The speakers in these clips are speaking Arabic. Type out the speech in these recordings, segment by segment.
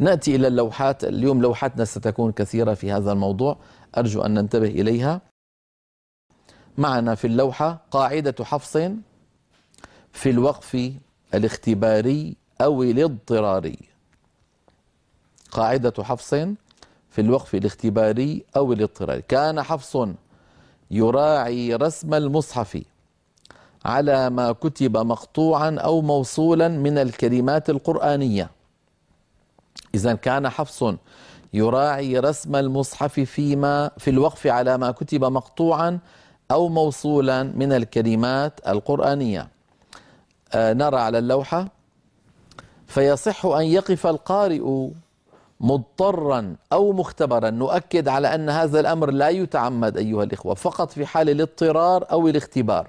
نأتي إلى اللوحات. اليوم لوحاتنا ستكون كثيرة في هذا الموضوع، أرجو أن ننتبه إليها. معنا في اللوحة قاعدة حفص في الوقف الاختباري أو الاضطراري. قاعدة حفص في الوقف الاختباري أو الاضطراري: كان حفص يراعي رسم المصحف على ما كتب مقطوعا أو موصولا من الكلمات القرآنية. إذن كان حفص يراعي رسم المصحف في الوقف على ما كتب مقطوعا أو موصولا من الكلمات القرآنية. نرى على اللوحة: فيصح أن يقف القارئ مضطرا أو مختبرا. نؤكد على أن هذا الأمر لا يتعمد أيها الإخوة، فقط في حال الاضطرار أو الاختبار.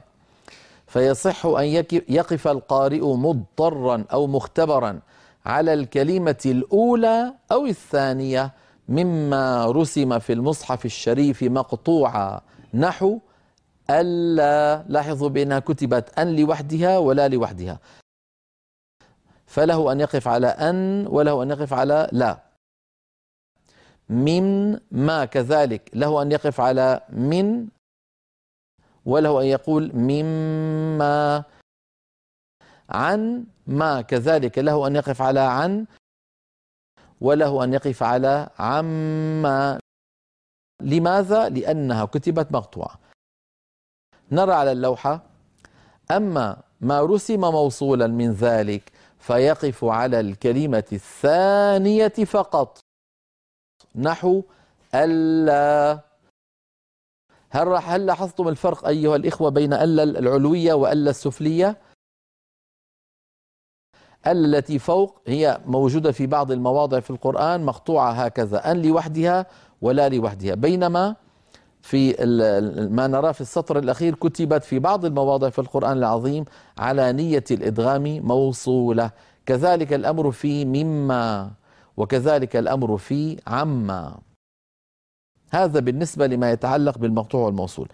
فيصح أن يقف القارئ مضطرا أو مختبرا على الكلمة الأولى أو الثانية مما رسم في المصحف الشريف مقطوعا، نحو ألا. لاحظوا بأنها كتبت أن لوحدها ولا لوحدها، فله أن يقف على أن وله أن يقف على لا. من ما كذلك له أن يقف على من وله أن يقول مما. عن ما كذلك له أن يقف على عن وله أن يقف على عما. لماذا؟ لأنها كتبت مقطوعة. نرى على اللوحة: أما ما رسم موصولا من ذلك فيقف على الكلمة الثانية فقط، نحو ألا. هل لاحظتم الفرق أيها الإخوة بين ألا العلوية وألا السفلية؟ ألا التي فوق هي موجودة في بعض المواضع في القرآن مقطوعة هكذا، أن لوحدها ولا لوحدها، بينما في ما نراه في السطر الأخير كتبت في بعض المواضع في القرآن العظيم على نية الإدغام موصولة. كذلك الأمر في مما، وكذلك الأمر في عما. هذا بالنسبة لما يتعلق بالمقطوع والموصول.